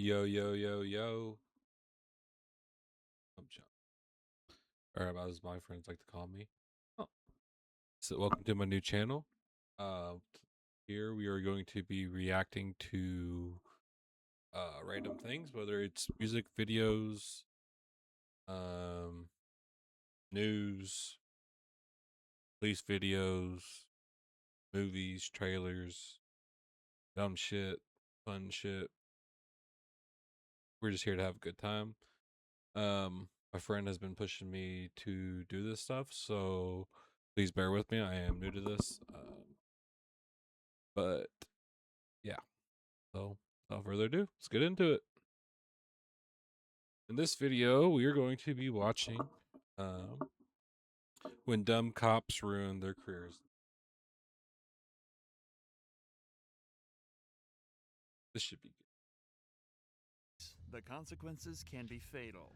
Yo, yo, yo, yo. I'm John. Or as my friends like to call me. Oh. So welcome to my new channel. Here we are going to be reacting to random things, whether it's music videos, um, news, police videos, movies, trailers, dumb shit, fun shit. We're just here to have a good time. My friend has been pushing me to do this stuff, so please bear with me. I am new to this. But yeah, so without further ado, let's get into it. In this video, we are going to be watching um, when dumb cops ruin their careers. This should be good. The consequences can be fatal.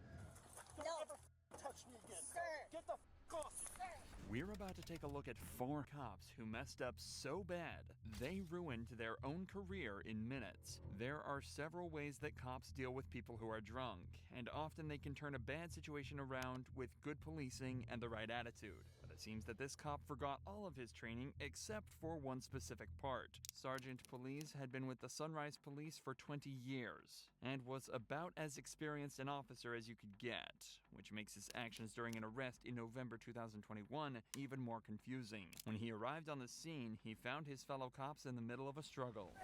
Don't ever touch me again. Sir. Get the off me. We're about to take a look at 4 cops who messed up so bad, they ruined their own career in minutes. There are several ways that cops deal with people who are drunk, and often they can turn a bad situation around with good policing and the right attitude. But it seems that this cop forgot all of his training except for one specific part. Sergeant Police had been with the Sunrise Police for 20 years, and was about as experienced an officer as you could get, which makes his actions during an arrest in November 2021 even more confusing. When he arrived on the scene, he found his fellow cops in the middle of a struggle.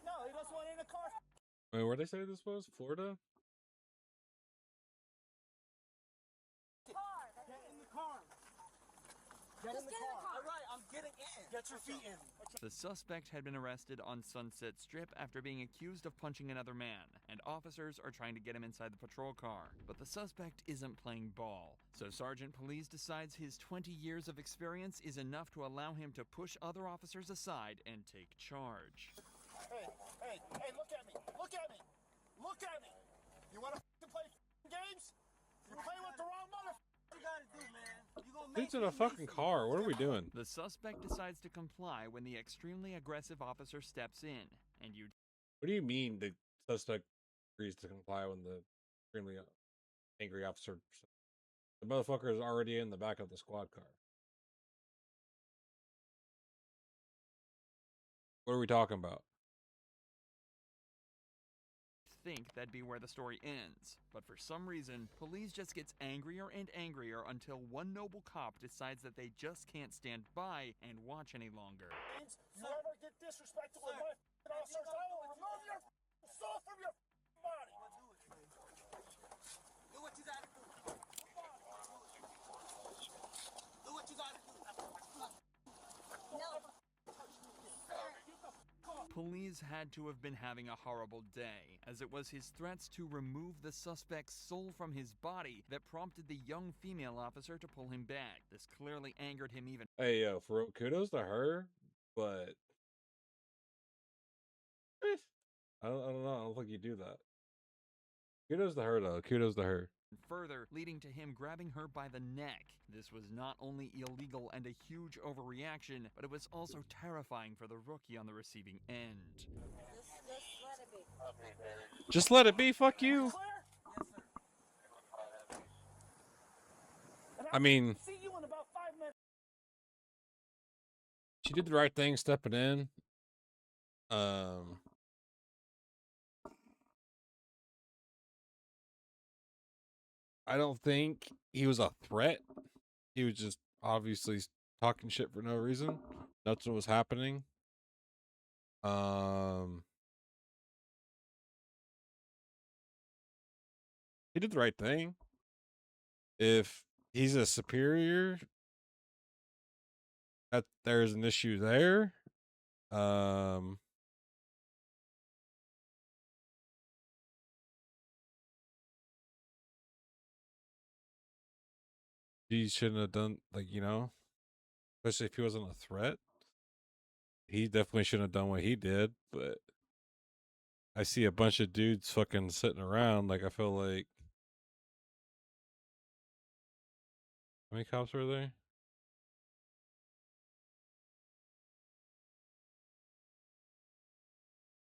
No, he doesn't want in a car. Wait, where did they say this was? Florida? Get in the car. Get in the car. All right, I'm getting in. Get your feet in. The suspect had been arrested on Sunset Strip after being accused of punching another man, and officers are trying to get him inside the patrol car. But the suspect isn't playing ball, so Sergeant Police decides his 20 years of experience is enough to allow him to push other officers aside and take charge. Hey, look at me. Look at me. Look at me. You want to play games? You're playing with the wrong mother. What you gotta do, man? You gonna make It's in a fucking car. What are we doing? The suspect decides to comply when the extremely aggressive officer steps in, and you What do you mean the suspect agrees to comply when the extremely angry officer? The motherfucker is already in the back of the squad car. What are we talking about? think that'd be where the story ends. But for some reason, police just gets angrier and angrier until one noble cop decides that they just can't stand by and watch any longer. You ever get disrespectful with my officers, I will remove your soul from your body. Do what you gotta do. Do what you gotta do. No. Police had to have been having a horrible day, as it was his threats to remove the suspect's soul from his body that prompted the young female officer to pull him back. This clearly angered him even. Hey, yo, for kudos to her, but I don't know. I don't think you do that. Kudos to her, though. Kudos to her. Further, leading to him grabbing her by the neck. This was not only illegal and a huge overreaction, but it was also terrifying for the rookie on the receiving end. Just let it be. Just let it be. Fuck you. I mean, See you in about 5 minutes. she did the right thing stepping in. I don't think he was a threat. He was just obviously talking shit for no reason. Nothing was happening. He did the right thing. If he's a superior, that there's an issue there. He shouldn't have done, like, especially if he wasn't a threat. He definitely shouldn't have done what he did, but I see a bunch of dudes fucking sitting around. Like, I feel like, how many cops were there?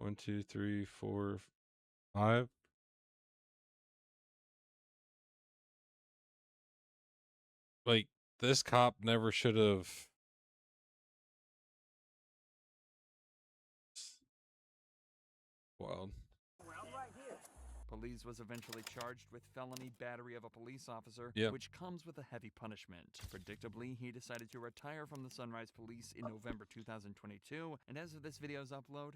1, 2, 3, 4, 5. Like, this cop never should have. Wild. Police was eventually charged with felony battery of a police officer, Yep. which comes with a heavy punishment. Predictably, he decided to retire from the Sunrise Police in November 2022, and as of this video's upload,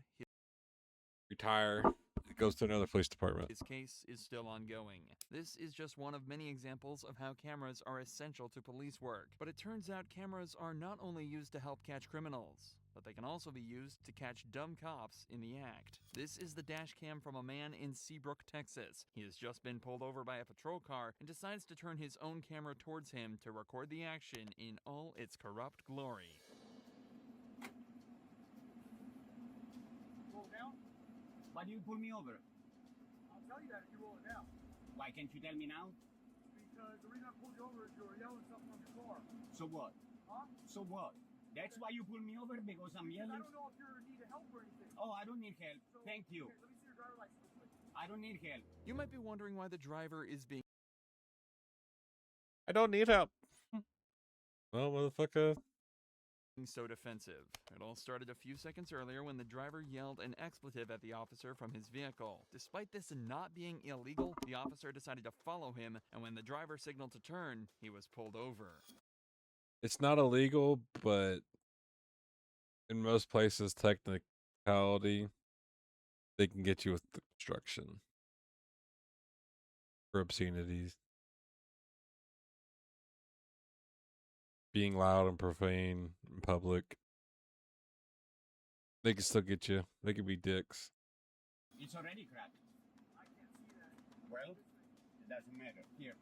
Retire. It goes to another police department. his case is still ongoing. This is just one of many examples of how cameras are essential to police work. But it turns out cameras are not only used to help catch criminals, but they can also be used to catch dumb cops in the act. This is the dash cam from a man in Seabrook, Texas. He has just been pulled over by a patrol car and decides to turn his own camera towards him to record the action in all its corrupt glory. Roll it down? Why do you pull me over? I'll tell you that if you roll it down. Why can't you tell me now? Because the reason I pulled you over is you were yelling something from your car. So what? Huh? So what? That's why you pull me over, because I'm Because I yelling? don't know if you're in need of help or anything. Oh, I don't need help. So, Thank you. Here, let me see your driver's license real quick. I don't need help. You might be wondering why the driver is being I don't need help. Well, motherfucker. so defensive. It all started a few seconds earlier when the driver yelled an expletive at the officer from his vehicle. Despite this not being illegal, the officer decided to follow him, and when the driver signaled to turn, he was pulled over. It's not illegal, but in most places, technicality, they can get you with obstruction for obscenities. Being loud and profane in public. They can still get you. They can be dicks. It's already cracked. I can't see that. Well, it doesn't matter. Here.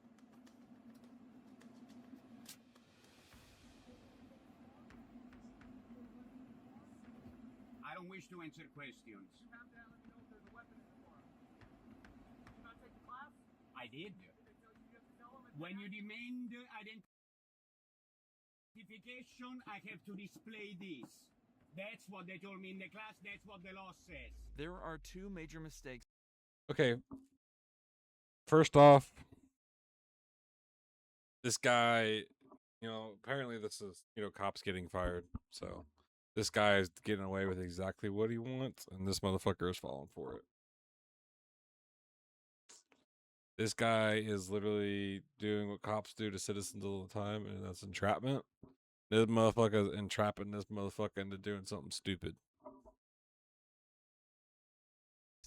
I don't wish to answer questions. You have to let me know if there's a weapon in the car. Did you not take the class? I did. Did they tell you you have to tell them? When you demand identification, I have to display this. That's what they told me in the class. That's what the law says. There are two major mistakes Okay. First off, this guy, apparently this is, cops getting fired. So this guy is getting away with exactly what he wants, and this motherfucker is falling for it. This guy is literally doing what cops do to citizens all the time, and that's entrapment. This motherfucker is entrapping this motherfucker into doing something stupid.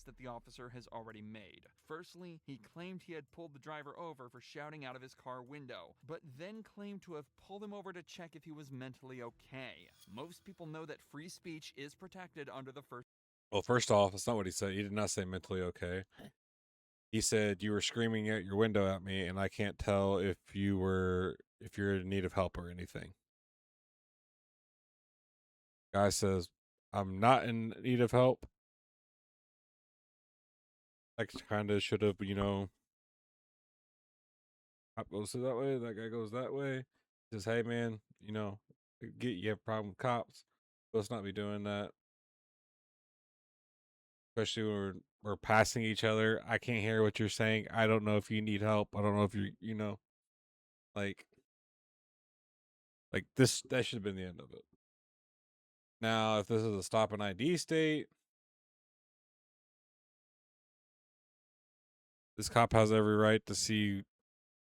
that the officer has already made. Firstly, he claimed he had pulled the driver over for shouting out of his car window, but then claimed to have pulled him over to check if he was mentally okay. Most people know that free speech is protected under the First. Well, first off, that's not what he said. He did not say mentally okay. He said you were screaming at your window at me, and I can't tell if you're in need of help or anything. Guy says, I'm not in need of help. I kind of should have, cop goes that way, that guy goes that way. He says, hey, man, you have a problem with cops. Let's not be doing that. Especially when we're passing each other. I can't hear what you're saying. I don't know if you need help. I don't know if like this, that should have been the end of it. Now, if this is a stop and ID state, this cop has every right to see,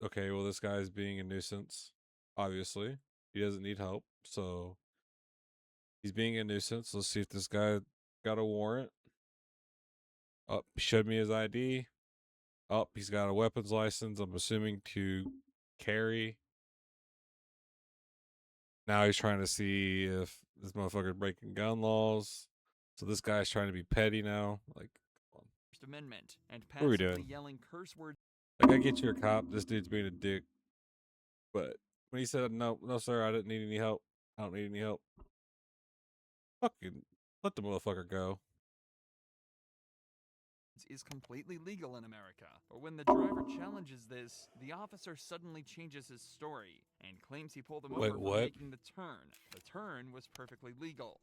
okay, well, this guy's being a nuisance. Obviously, he doesn't need help. So he's being a nuisance. Let's see if this guy got a warrant. Oh, he showed me his ID. Oh, he's got a weapons license. I'm assuming to carry. Now he's trying to see if this motherfucker's breaking gun laws. So this guy's trying to be petty now. Like, come on. First Amendment and What are we passively doing? yelling curse words. Like, I get you're a cop. This dude's being a dick. But when he said, no, sir, I didn't need any help. I don't need any help. Fucking let the motherfucker go. Is completely legal in America. But when the driver challenges this, the officer suddenly changes his story and claims he pulled him Wait, over for what? making the turn. The turn was perfectly legal.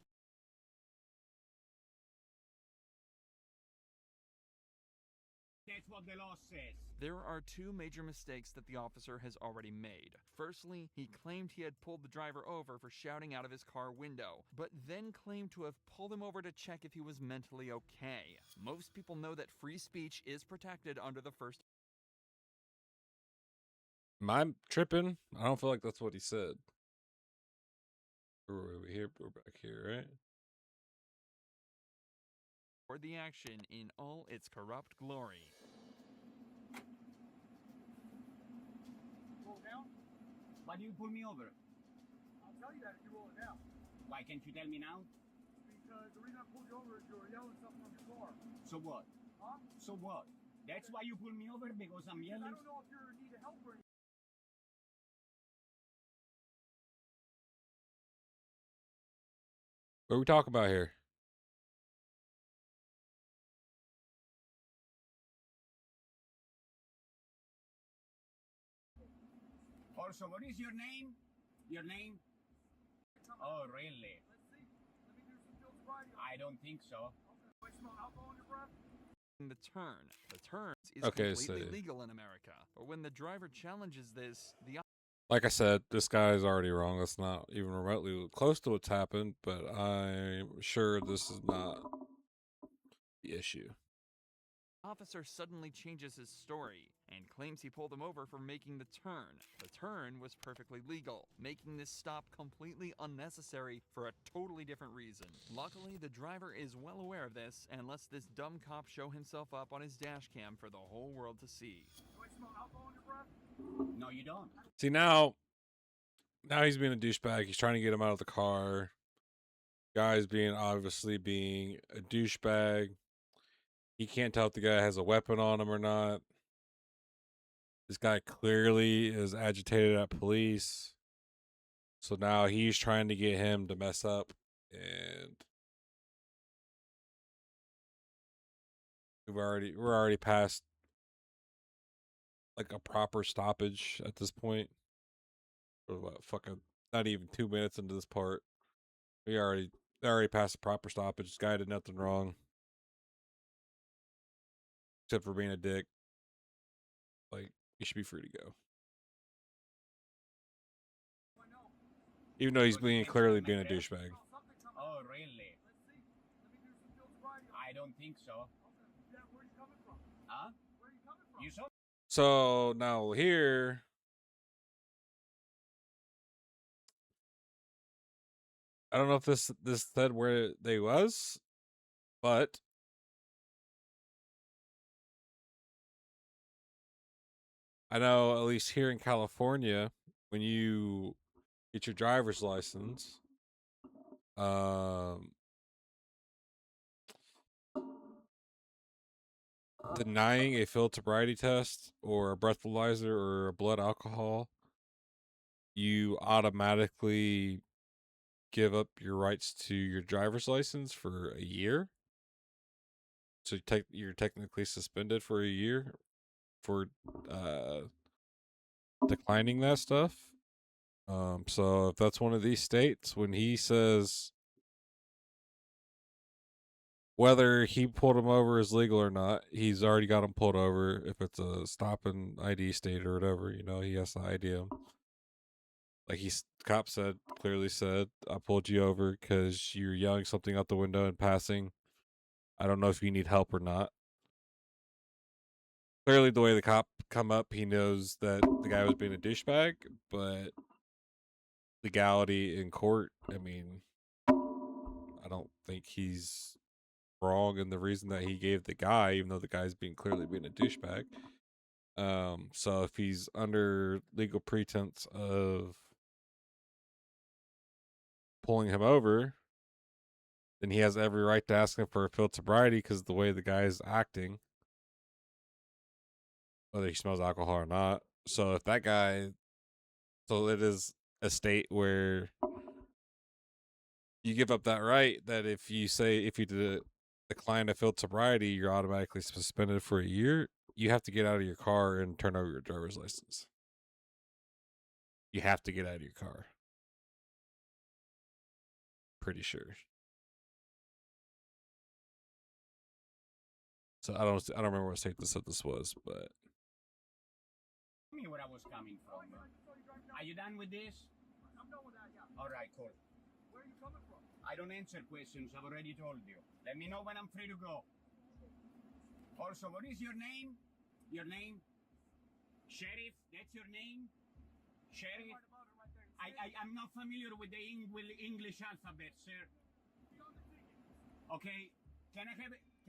what the law says. There are two major mistakes that the officer has already made. Firstly, he claimed he had pulled the driver over for shouting out of his car window, but then claimed to have pulled him over to check if he was mentally okay. Most people know that free speech is protected under the First. Am I tripping? I don't feel like that's what he said. We're here. We're back here, right? For the action in all its corrupt glory. Roll down? Why do you pull me over? I'll tell you that if you roll it down. Why can't you tell me now? Because the reason I pulled you over is you were yelling something from your car. So what? Huh? So what? That's why you pull me over, because I'm I yelling? don't know if you're in need of help or anything. What are we talking about here? Also, what is your name? Your name? Oh, really? Let's see. Let me do some field sobriety. I don't think so. Do I smell alcohol in your breath? The turn. The turn is Okay, completely so- legal in America. But when the driver challenges this, the Like I said, this guy is already wrong. That's not even remotely close to what's happened, but I'm sure this is not the issue. officer suddenly changes his story and claims he pulled him over for making the turn. The turn was perfectly legal, making this stop completely unnecessary for a totally different reason. Luckily, the driver is well aware of this and lets this dumb cop show himself up on his dash cam for the whole world to see. Do I smell alcohol in your breath? No, you don't. See, now he's being a douchebag. He's trying to get him out of the car. Guy's obviously being a douchebag. He can't tell if the guy has a weapon on him or not. This guy clearly is agitated at police. So now he's trying to get him to mess up. And we're already past like a proper stoppage at this point. Or what, fucking not even 2 minutes into this part. They're already past the proper stoppage. This guy did nothing wrong. Except for being a dick. Like, he should be free to go. Even though he's clearly being a douchebag. Oh, really? Let's see. Let me do some field sobriety. I don't think so. Yeah, where are you coming from? Huh? Where are you coming from? You saw? So now here, I don't know if this said where they was, but I know at least here in California, when you get your driver's license, denying a field sobriety test or a breathalyzer or a blood alcohol, you automatically give up your rights to your driver's license for a year. So you're technically suspended for a year for declining that stuff. So if that's one of these states, when he says whether he pulled him over is legal or not, he's already got him pulled over. If it's a stop and ID state or whatever, he has to ID him. Like cop clearly said, I pulled you over because you're yelling something out the window and passing. I don't know if you need help or not. Clearly, the way the cop come up, he knows that the guy was being a douchebag, but legality in court, I mean, I don't think he's wrong in the reason that he gave the guy, even though the guy's clearly being a douchebag. So if he's under legal pretense of pulling him over, then he has every right to ask him for a field sobriety because the way the guy is acting, whether he smells alcohol or not. So if that guy, so it is a state where you give up that right that if you decline a field sobriety, you're automatically suspended for a year. You have to get out of your car and turn over your driver's license. You have to get out of your car. Pretty sure. So I don't remember what state this was, but Tell me where I was coming from. Are you done with this? I'm done with that, yeah. All right, cool. Where are you coming from? I don't answer questions. I've already told you. Let me know when I'm free to go. Also, what is your name? Your name? Sheriff? That's your name? Sheriff? I'm not familiar with the English alphabet, sir. Okay. Can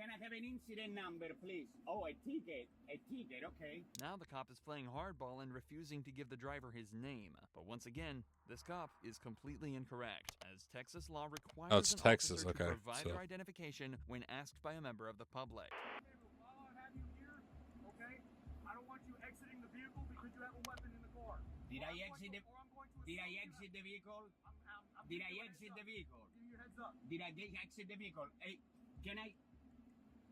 I have an incident number, please? Oh, a ticket. A ticket, okay. Now the cop is playing hardball and refusing to give the driver his name. But once again, this cop is completely incorrect, as Texas law requires it's an Texas, officer to okay, provide so- their identification when asked by a member of the public. While I have you here, okay, I don't want you exiting the vehicle because you have a weapon in the car. Did I exit the vehicle? Did I exit the vehicle? Give me your heads up. Did I exit the vehicle? Hey, can I?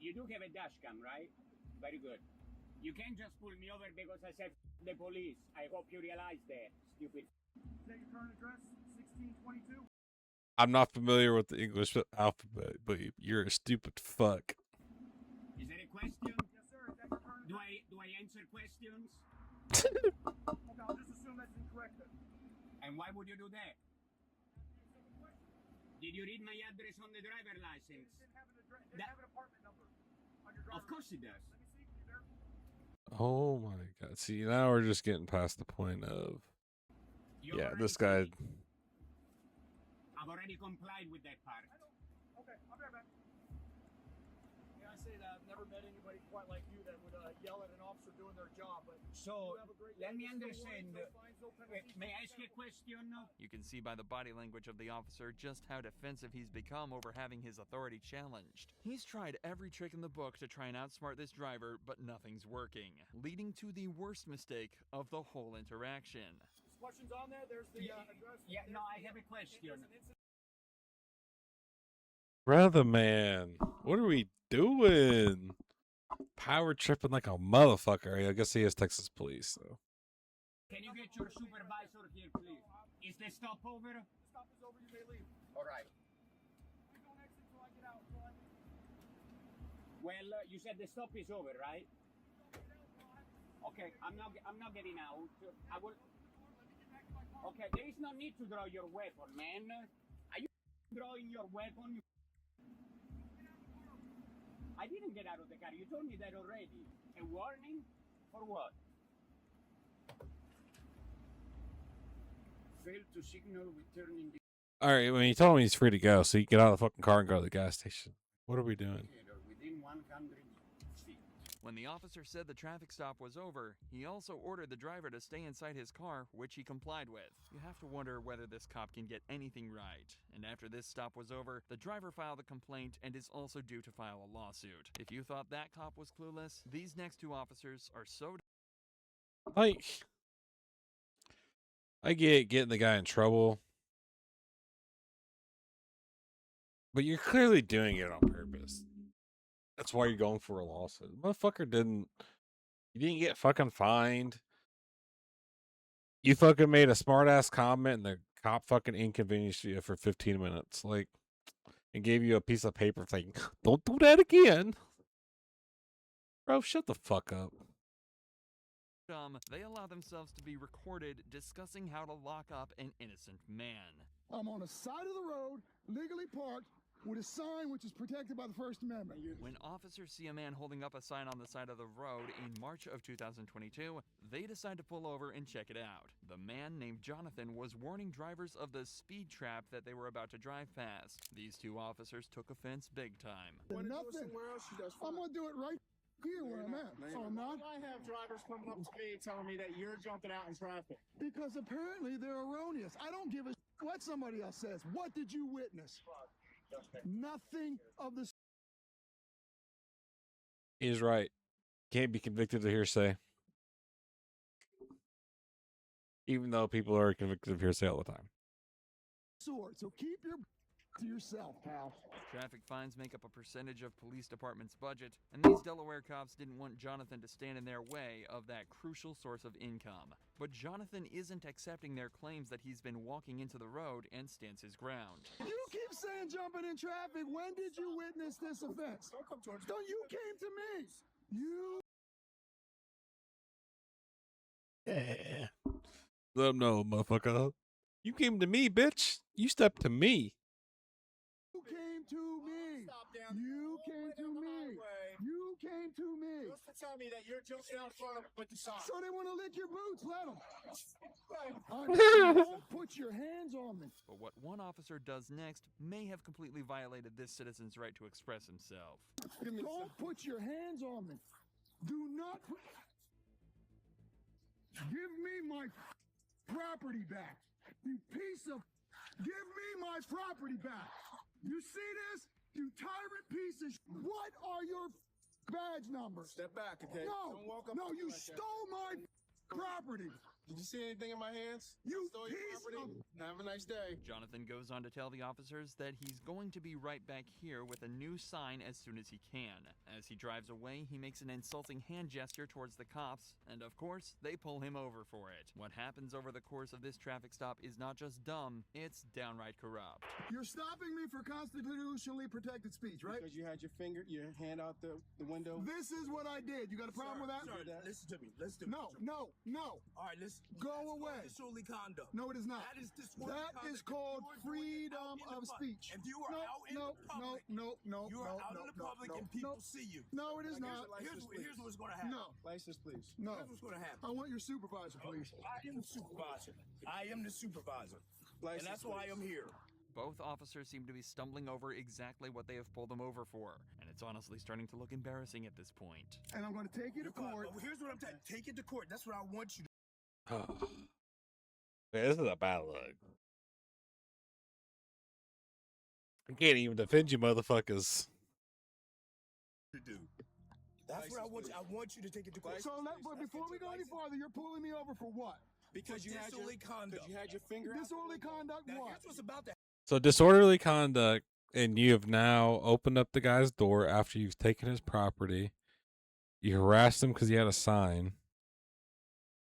You do have a dash cam, right? Very good. You can't just pull me over because I said the police. I hope you realize that, stupid. Is that your current address? 1622? I'm not familiar with the English alphabet, but you're a stupid fuck. Is that a question? Yes, sir. Is that your current address? Do I answer questions? Okay, I'll just assume that's incorrect then. And why would you do that? Did you read my address on the driver license? It didn't have an address. It didn't have an apartment number on your driver. Of course it does. Let me see. You there? Oh my god. See, now we're just getting past the point of You're yeah, already this guy. saying- I've already complied with that part. I know. Okay, I'll be right back. Yeah, I say that I've never met anybody quite like you that would yell at an officer doing their job. But So, you have a great let me day. No understand. warnings, no fines, no penalties. May I ask you a question? You can see by the body language of the officer just how defensive he's become over having his authority challenged. He's tried every trick in the book to try and outsmart this driver, but nothing's working, leading to the worst mistake of the whole interaction. There's questions on there. There's the address. Yeah, no, I have a question. Brother man, what are we doing? Power tripping like a motherfucker. I guess he is Texas police, so. Can you get your supervisor here, please? Is the stop over? The stop is over. You may leave. All right. Please don't exit until I get out. Well, you said the stop is over, right? Okay, I'm not getting out. I will. Okay, there is no need to draw your weapon, man. Are you drawing your weapon? I didn't get out of the car. You told me that already. A warning? For what? Failed to signal returning the Alright, when you told him he's free to go, so you get out of the fucking car and go to the gas station. What are we doing? indicator within 100 feet. When the officer said the traffic stop was over, he also ordered the driver to stay inside his car, which he complied with. You have to wonder whether this cop can get anything right. And after this stop was over, the driver filed a complaint and is also due to file a lawsuit. If you thought that cop was clueless, these next two officers are so Like, I get getting the guy in trouble, but you're clearly doing it on purpose. That's why you're going for a lawsuit. Motherfucker didn't. You didn't get fucking fined. You fucking made a smart ass comment, and the cop fucking inconvenienced you for 15 minutes, like, and gave you a piece of paper saying, "Don't do that again." Bro, shut the fuck up. dumb, they allow themselves to be recorded discussing how to lock up an innocent man. I'm on the side of the road, legally parked, with a sign which is protected by the First Amendment. When officers see a man holding up a sign on the side of the road in March of 2022, they decide to pull over and check it out. The man named Jonathan was warning drivers of the speed trap that they were about to drive past. These two officers took offense big time. Nothing. I'm gonna do it right here where I'm at. So I'm not. I have drivers coming up to me telling me that you're jumping out in traffic. Because apparently they're erroneous. I don't give a what somebody else says. What did you witness? Nothing of the. He's right. Can't be convicted of hearsay. Even though people are convicted of hearsay all the time. Sort. So keep your to yourself, pal. Traffic fines make up a percentage of police department's budget, and these Delaware cops didn't want Jonathan to stand in their way of that crucial source of income. But Jonathan isn't accepting their claims that he's been walking into the road and stands his ground. You keep saying jumping in traffic. When did you witness this offense? Don't come towards me. Don't you came to me. You Yeah. Let them know, motherfucker. You came to me, bitch. You stepped to me. came to me. Stop down. You All the came way to down the me. highway. You came to me. Just to tell me that you're jumping out in front of with the sign. So they want to lick your boots. Let them. Put your hands on me. But what one officer does next may have completely violated this citizen's right to express himself. Don't put your hands on me. Do not put... Give me my property back. You piece of... Give me my property back. You see this? You tyrant piece of... What are your badge numbers? Step back, okay? No, Don't walk up no, to me you like that. stole my property. Did you see anything in my hands? You Stole your piece property? Have a nice day. Jonathan goes on to tell the officers that he's going to be right back here with a new sign as soon as he can. As he drives away, he makes an insulting hand gesture towards the cops, and of course, they pull him over for it. What happens over the course of this traffic stop is not just dumb, it's downright corrupt. You're stopping me for constitutionally protected speech, right? Because you had your hand out the window. This is what I did. You got a problem with that? Sir, listen to me. Listen to me. No. All right, listen. Go That's away. called disorderly conduct. No, it is not. That is disorderly That conduct. is called You are doing it out freedom in the of public. speech. If you are out in the public, you are out in the public and people see you. No, it is Here's not. your license, Here's what's going to happen. No, License, please. no. Here's what's going to happen. I want your supervisor, please. I am the supervisor. I am the supervisor. License, And that's why please. I'm here. Both officers seem to be stumbling over exactly what they have pulled them over for, and it's honestly starting to look embarrassing at this point. And I'm going to take you to court. Here's what I'm saying. Take it to court. That's what I want you to Man, this is a bad look. I can't even defend you, motherfuckers. do. That's what I want you. I want you to take it to court. So, but before we go any farther, you're pulling me over for what? Because you had your disorderly conduct. Because you had your finger out. Disorderly conduct, Now, what? here's what's about to So disorderly conduct, and you have now opened up the guy's door after you've taken his property. You harassed him because he had a sign.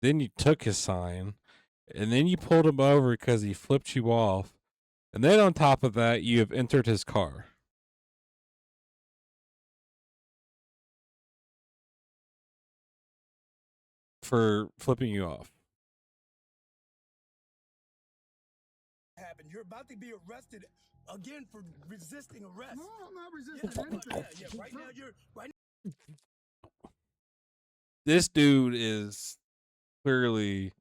Then you took his sign, and then you pulled him over because he flipped you off. And then on top of that, you have entered his car. For flipping you off. happen. You're about to be arrested again for resisting arrest. No, I'm not Yeah, resisting anything. yeah. Right now, you're right. This dude is clearly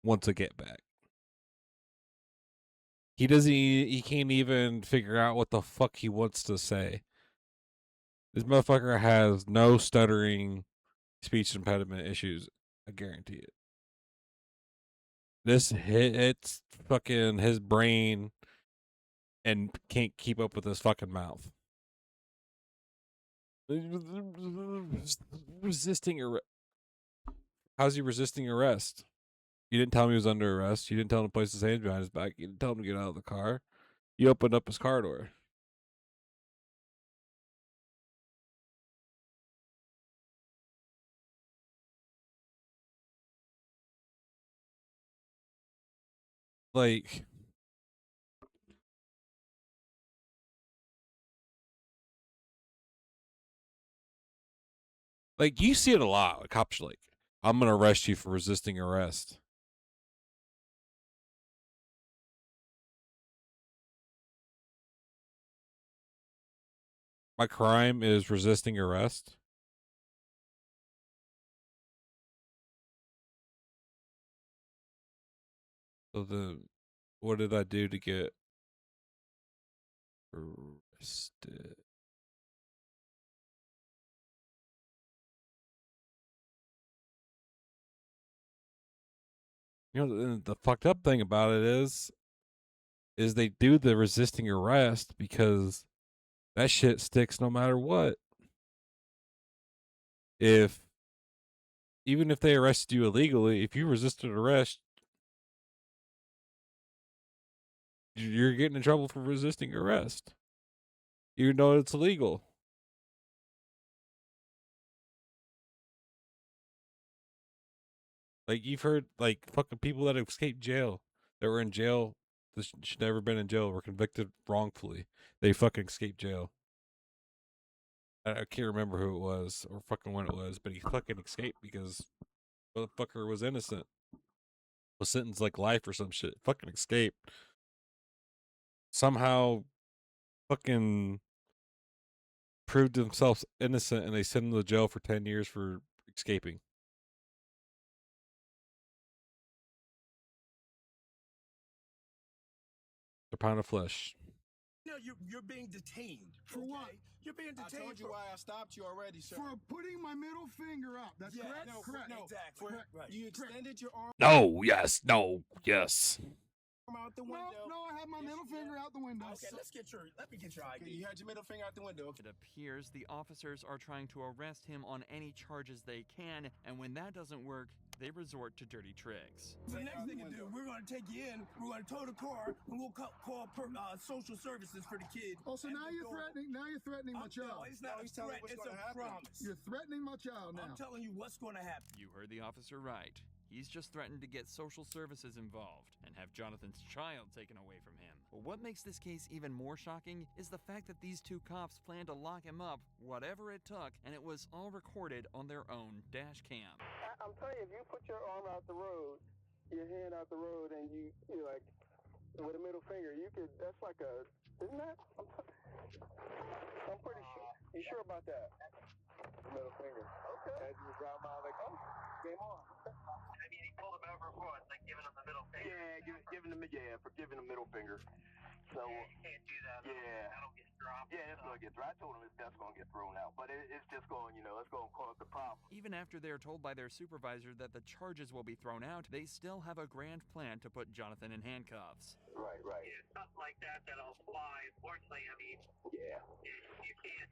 wants to get back. He can't even figure out what the fuck he wants to say. This motherfucker has no stuttering speech impediment issues. I guarantee it. This hits fucking his brain and can't keep up with his fucking mouth. Resisting arrest. How's he resisting arrest? You didn't tell him he was under arrest. You didn't tell him to place his hands behind his back. You didn't tell him to get out of the car. You opened up his car door. Like, you see it a lot. Like, cops are like, I'm going to arrest you for resisting arrest. My crime is resisting arrest. So then, what did I do to get arrested? You know, the fucked up thing about it is they do the resisting arrest because that shit sticks no matter what. Even if they arrested you illegally, if you resisted arrest, you're getting in trouble for resisting arrest, even though it's illegal. Like you've heard, like fucking people that escaped jail, that were in jail, that should never been in jail, were convicted wrongfully. They fucking escaped jail. I can't remember who it was or fucking when it was, but he fucking escaped because motherfucker was innocent, was sentenced like life or some shit. Fucking escaped. Somehow, fucking proved themselves innocent, and they sent him to jail for 10 years for escaping. A pound of flesh. No, you're being detained. For what? You're being I detained told you why I stopped you already, sir. for putting my middle finger up. That's correct? No, Correct. no, Exactly. for- Correct. You extended your arm No, yes, no, yes. out the No, window. no, I have my Yes, middle you finger did. out the window. Okay, let me get your ID. You had your middle finger out the window. It appears the officers are trying to arrest him on any charges they can, and when that doesn't work, they resort to dirty tricks. The next thing you do, we're going to take you in, we're going to tow the car, and we'll call social services for the kid. Oh, so now you're threatening my child. No, it's not a threat, it's a promise. You're threatening my child now. I'm telling you what's going to happen. You heard the officer right. He's just threatened to get social services involved and have Jonathan's child taken away from him. But what makes this case even more shocking is the fact that these two cops planned to lock him up, whatever it took, and it was all recorded on their own dash cam. I'm telling you, if you put your arm out the road, your hand out the road, and you like, with a middle finger, you could, that's like a, isn't that? I'm pretty sure. You sure about that? Middle finger. Okay. As you drop out, like, oh, game on. I mean, he pulled him over for what? Like giving him the middle finger? Yeah, for giving the middle finger. So, Yeah, you can't do that. Yeah. That'll get dropped. Yeah, it's going to get thrown. I told him that's going to get thrown out, but it's just going, it's going to cause the problem. Even after they're told by their supervisor that the charges will be thrown out, they still have a grand plan to put Jonathan in handcuffs. Right. Yeah, something like that that'll fly. Unfortunately, I mean, Yeah. you can't.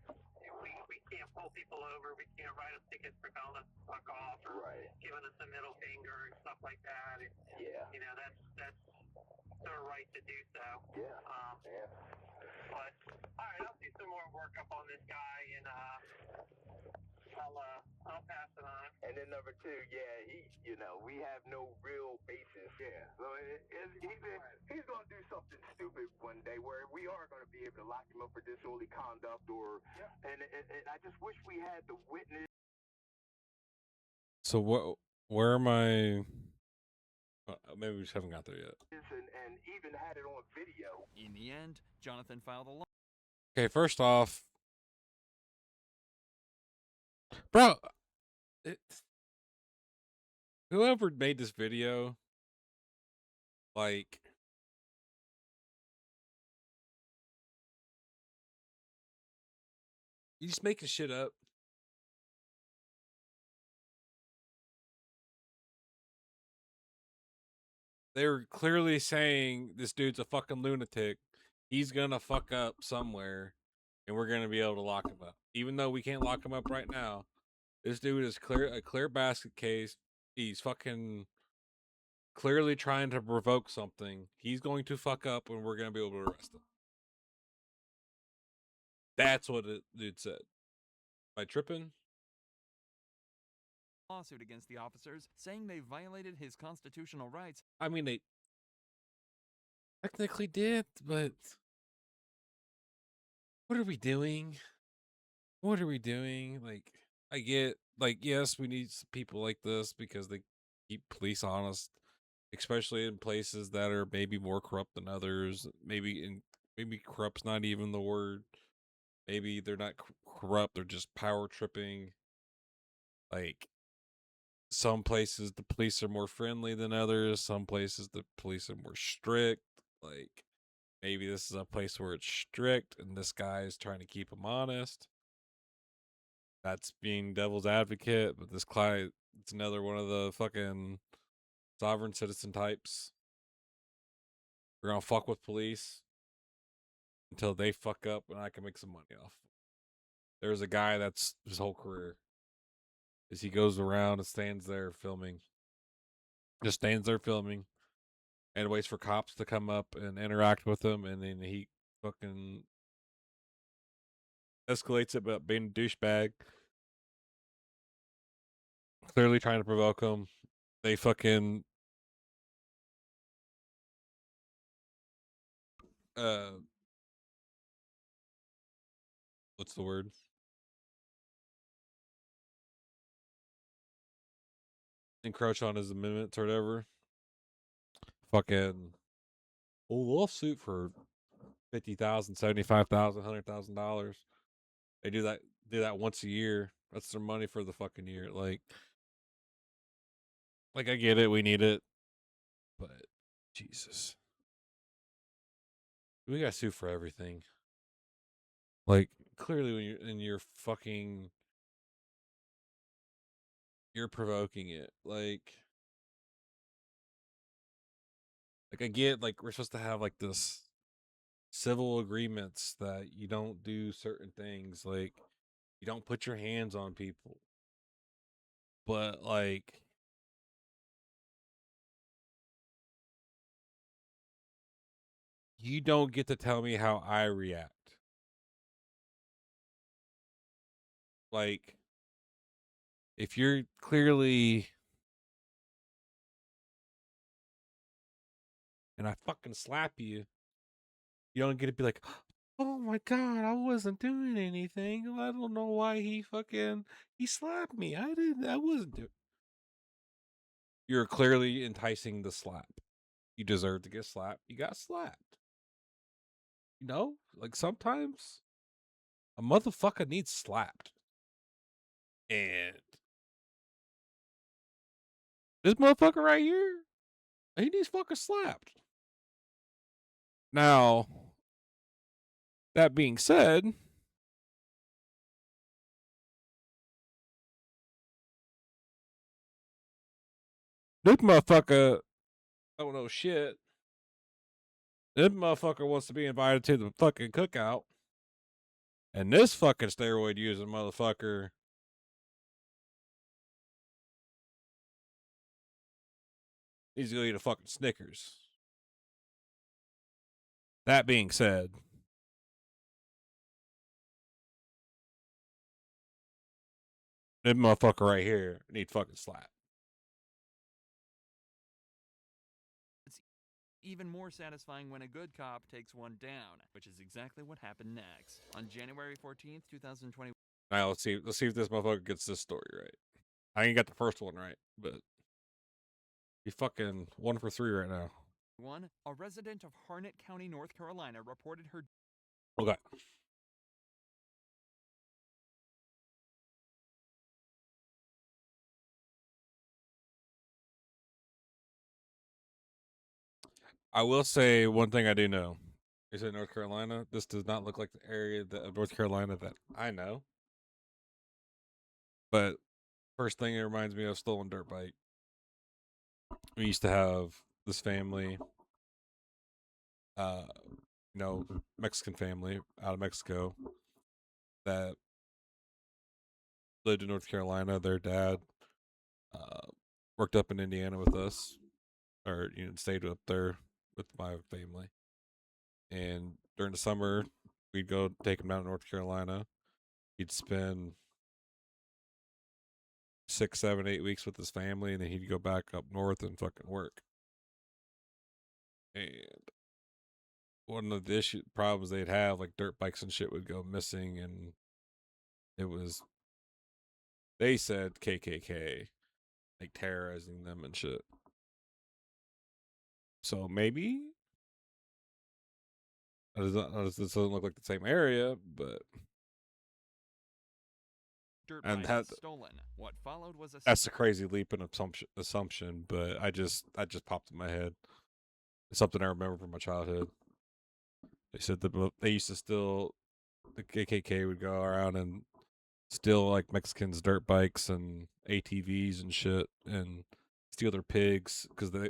We can't pull people over. We can't write them tickets for telling us to fuck off or Right. giving us a middle finger and stuff like that. And, Yeah. That's their right to do so. Yeah. Yeah. But all right, I'll do some more work up on this guy, and I'll pass it on. And then number two, we have no real basis. Yeah. So he's going to do something stupid one day where we are going to be able to lock him up for disorderly conduct and I just wish we had the witness. So where am I? Maybe we just haven't got there yet. And even had it on video. In the end, Jonathan filed a lawsuit. Okay, first off, bro, whoever made this video, like, you just making shit up. They're clearly saying this dude's a fucking lunatic. He's gonna fuck up somewhere, and we're gonna be able to lock him up. Even though we can't lock him up right now, this dude is a clear basket case. He's fucking clearly trying to provoke something. He's going to fuck up, and we're gonna be able to arrest him. That's what the dude said. Am I tripping? Lawsuit against the officers, saying they violated his constitutional rights. I mean, they technically did, but what are we doing? What are we doing? Like, I get, like, yes, we need people like this because they keep police honest, especially in places that are maybe more corrupt than others. Maybe corrupt's not even the word. Maybe they're not corrupt; they're just power tripping. Like, some places the police are more friendly than others. Some places the police are more strict. Like, maybe this is a place where it's strict and this guy is trying to keep them honest. That's being devil's advocate, but this client, it's another one of the fucking sovereign citizen types. We're gonna fuck with police until they fuck up and I can make some money off. There's a guy that's his whole career is he goes around and stands there filming. Just stands there filming. and waits for cops to come up and interact with him, and then he fucking escalates it about being a douchebag, clearly trying to provoke him. They fucking what's the word? Encroach on his amendments or whatever. Fucking lawsuit for $50,000, $75,000, $100,000. They do that once a year. That's their money for the fucking year. Like I get it, we need it, but Jesus, we got sued for everything. Like clearly, when you're provoking it. Like I get like we're supposed to have like this civil agreements that you don't do certain things, like you don't put your hands on people, but like you don't get to tell me how I react. Like if you're clearly and I fucking slap you, you don't get to be like, oh my god, I wasn't doing anything. I don't know why he slapped me. I wasn't doing. You're clearly enticing the slap. You deserve to get slapped. You got slapped. You know, like sometimes a motherfucker needs slapped. And this motherfucker right here, he needs fucking slapped. Now, that being said, this motherfucker don't know shit. This motherfucker wants to be invited to the fucking cookout. And this fucking steroid using motherfucker needs to go eat a fucking Snickers. That being said, this motherfucker right here needs fucking slap. Even more satisfying when a good cop takes one down, which is exactly what happened next. On January 14th, 2020. Now let's see if this motherfucker gets this story right. I ain't got the first one right, but he fucking 1 for 3 right now. A resident of Harnett County, North Carolina, reported her. Okay. I will say one thing I do know. Is in North Carolina. This does not look like the area of North Carolina that I know. But first thing it reminds me of stolen dirt bike. We used to have this family, Mexican family out of Mexico that lived in North Carolina. Their dad worked up in Indiana with us, or stayed up there with my family. And during the summer, we'd go take him down to North Carolina. He'd spend 6, 7, 8 weeks with his family, and then he'd go back up north and fucking work. And one of the problems they'd have, like dirt bikes and shit would go missing, and it was, they said KKK, like terrorizing them and shit. So maybe this doesn't look like the same area, but Dirt and bike stolen. What followed was that's a crazy leap in assumption, but I just popped in my head. It's something I remember from my childhood. They said that they used to steal, the KKK would go around and steal like Mexicans' dirt bikes and ATVs and shit, and steal their pigs because they,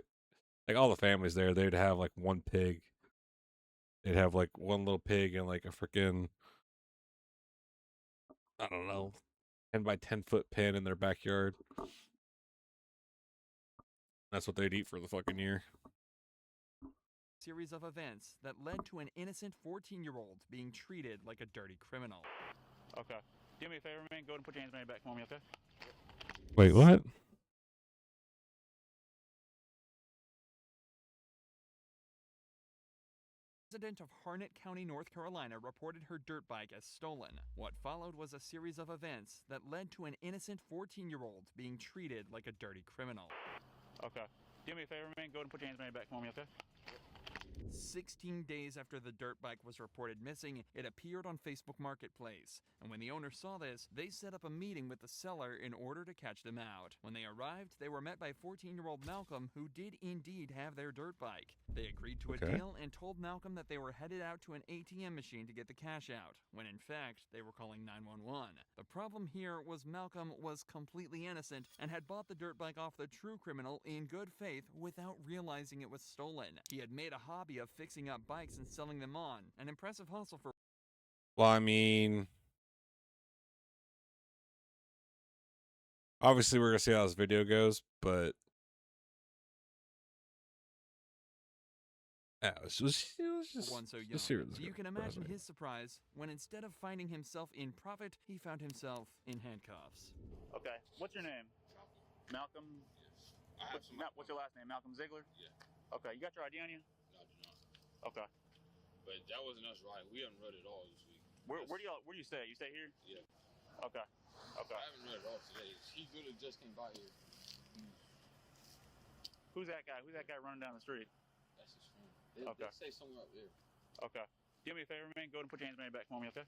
like all the families there, they'd have like one pig. They'd have like one little pig and like a freaking, I don't know, 10 by 10 foot pen in their backyard. That's what they'd eat for the fucking year. series of events that led to an innocent 14-year-old being treated like a dirty criminal. Okay. Do me a favor, man. Go ahead and put your hands behind your back for me, okay? Wait, what? Resident of Harnett County, North Carolina, reported her dirt bike as stolen. What followed was a series of events that led to an innocent 14-year-old being treated like a dirty criminal. Okay. Do me a favor, man. Go ahead and put your hands behind your back for me, okay? 16 days after the dirt bike was reported missing, it appeared on Facebook Marketplace. And when the owner saw this, they set up a meeting with the seller in order to catch them out. When they arrived, they were met by 14-year-old Malcolm, who did indeed have their dirt bike. They agreed to a deal and told Malcolm that they were headed out to an ATM machine to get the cash out, when in fact, they were calling 911. The problem here was Malcolm was completely innocent and had bought the dirt bike off the true criminal in good faith without realizing it was stolen. He had made a hobby of fixing up bikes and selling them on, an impressive hustle for... Well, I mean, obviously we're gonna see how this video goes, but yeah, it was just one so young. let's see where this You goes. can imagine his surprise when instead of finding himself in profit, he found himself in handcuffs. Okay. What's your name? Malcolm? What's your last name? Malcolm Ziegler? Yeah. Okay. You got your ID on you? No, I do not. Okay. But that wasn't us riding. We haven't rode it all this week. Where do you stay? You stay here? Yeah. Okay. Okay. I haven't rode it all today. He literally just came by here. Who's that guy? Who's that guy running down the street? That's his friend. They say somewhere up there. Okay. Do me a favor, man. Go ahead and put your hands behind your back for me, okay?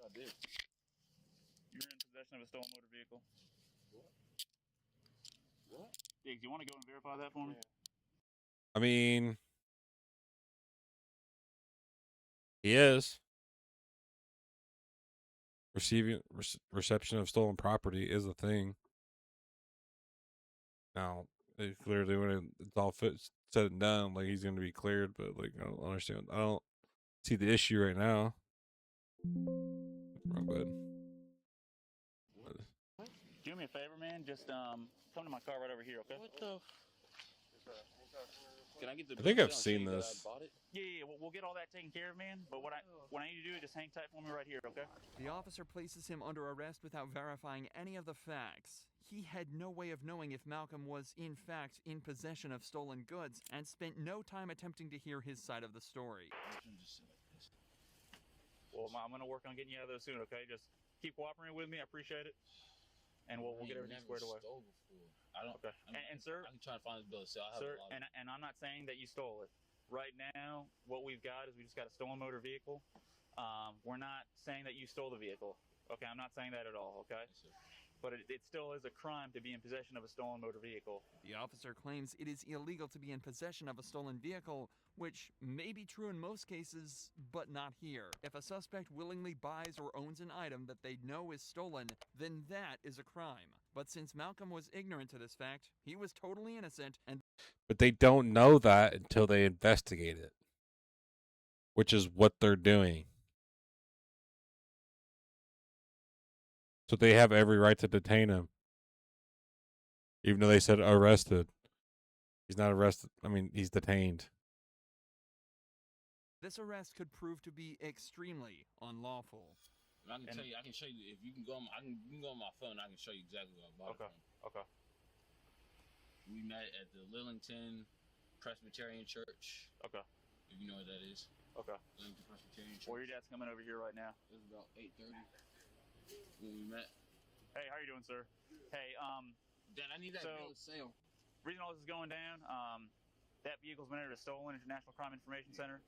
I did. You're in possession of a stolen motor vehicle. What? Diggs, you want to go and verify that for me? I mean, he is. Reception of stolen property is a thing. Now, clearly, when it's all said and done, like he's going to be cleared, but like I don't understand. I don't see the issue right now. Wrong button. Do me a favor, man. Just come to my car right over here, okay? What the? Can I get the? I think I've bill seen so that this. I bought it? Yeah. We'll get all that taken care of, man. But what I need you to do is just hang tight for me right here, okay? The officer places him under arrest without verifying any of the facts. He had no way of knowing if Malcolm was, in fact, in possession of stolen goods and spent no time attempting to hear his side of the story. Well, I'm going to work on getting you out of those soon, okay? Just keep cooperating with me. I appreciate it. And we'll get everything squared away. Stole before. I don't. Okay. And sir, I can try to find this bill of sale. I have sir, a lot of and I'm not saying that you stole it. Right now, what we've got is we just got a stolen motor vehicle. We're not saying that you stole the vehicle. Okay, I'm not saying that at all, okay? Yes, sir. But it still is a crime to be in possession of a stolen motor vehicle. The officer claims it is illegal to be in possession of a stolen vehicle, which may be true in most cases, but not here. If a suspect willingly buys or owns an item that they know is stolen, then that is a crime. But since Malcolm was ignorant to this fact, he was totally innocent, and But they don't know that until they investigate it, which is what they're doing. So they have every right to detain him, even though they said arrested. He's not arrested. I mean, he's detained. this arrest could prove to be extremely unlawful. I can tell you. I can show you if you can go. You can go on my phone. I can show you exactly what I bought it from. Okay. We met at the Lillington Presbyterian Church. Okay. If you know what that is. Okay. Lillington Presbyterian Church. Well, your dad's coming over here right now. It was about 8:30 when we met. Hey, how you doing, sir? Hey, Dad, I need that bill of sale. Reason all this is going down, that vehicle's been entered as stolen at National Crime Information Center.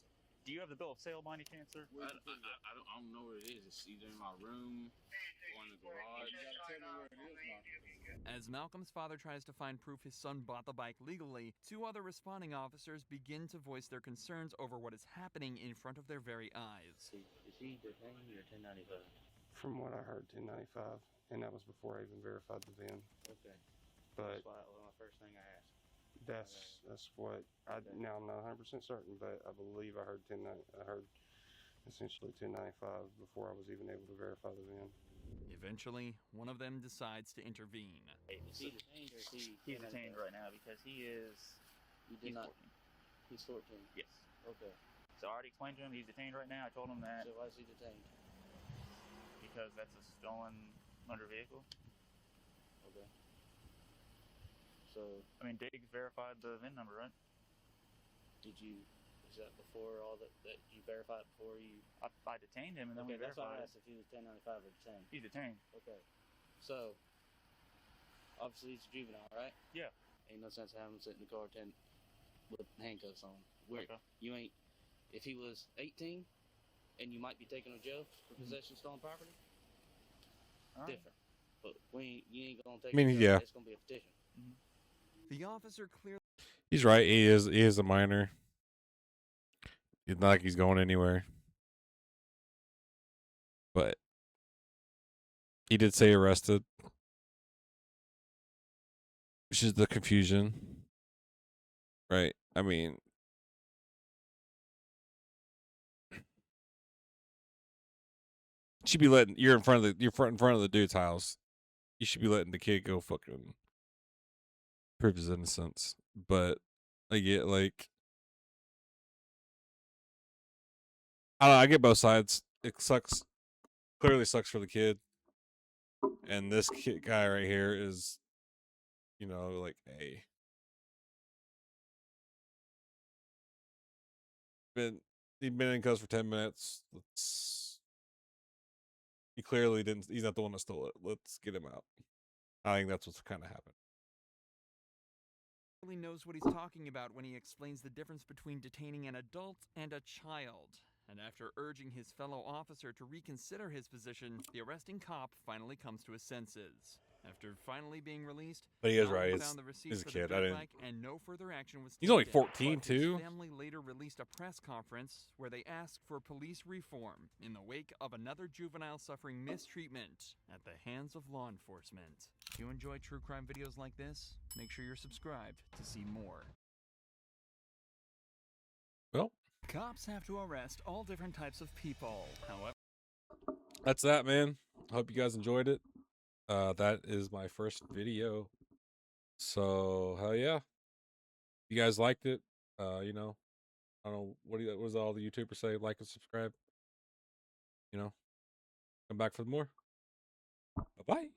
Do you have the bill of sale by any chance, sir? I don't know where it is. It's either in my room or in the garage. You gotta tell me where it is, man. As Malcolm's father tries to find proof his son bought the bike legally, two other responding officers begin to voice their concerns over what is happening in front of their very eyes. Is he detained or 1095? From what I heard, 1095, and that was before I even verified the VIN. Okay. But that's my first thing I asked. That's what now I'm not 100% certain, but I believe I heard essentially 1095 before I was even able to verify the VIN. Eventually, one of them decides to intervene. Is he detained or is he? He's detained right now because he is. You did not. He's 14. Yes. Okay. So I already explained to him he's detained right now. I told him that So why is he detained? because that's a stolen motor vehicle. Okay. So I mean, Diggs verified the VIN number, right? did you? Is that before all that you verified before you? I detained him and then Okay, we that's why I verified asked if he was 1095 or detained. He's detained. Okay. So obviously he's a juvenile, right? Yeah. Ain't no sense of having him sit in the car with handcuffs on. Okay. You ain't. If he was 18, and you might be taken to jail for possession of stolen property, different. But you ain't gonna take. I mean, him to yeah. jail. It's gonna be a petition. The officer clearly. He's right. He is a minor. It's not like he's going anywhere. But he did say arrested, which is the confusion. Right. I mean, should be letting you're in front of the dude's house. You should be letting the kid go fucking prove his innocence. But I get like I don't know, I get both sides. It sucks. Clearly sucks for the kid. And this guy right here is, like, hey, he's been in custody for 10 minutes. He clearly didn't. He's not the one that stole it. Let's get him out. I think that's what's kind of happened. Really knows what he's talking about when he explains the difference between detaining an adult and a child. And after urging his fellow officer to reconsider his position, the arresting cop finally comes to his senses. After finally being released, But he is Alan right. found the receipt He's a for kid. the I dirt didn't. bike, and no further action was taken. He's only 14 But too. his family later released a press conference where they asked for police reform in the wake of another juvenile suffering mistreatment at the hands of law enforcement. If you enjoy true crime videos like this, make sure you're subscribed to see more. Well, Cops have to arrest all different types of people. However, that's that, man. I hope you guys enjoyed it. That is my first video. So hell yeah. You guys liked it. I don't know, what does all the YouTubers say? Like and subscribe. Come back for more. Bye-bye.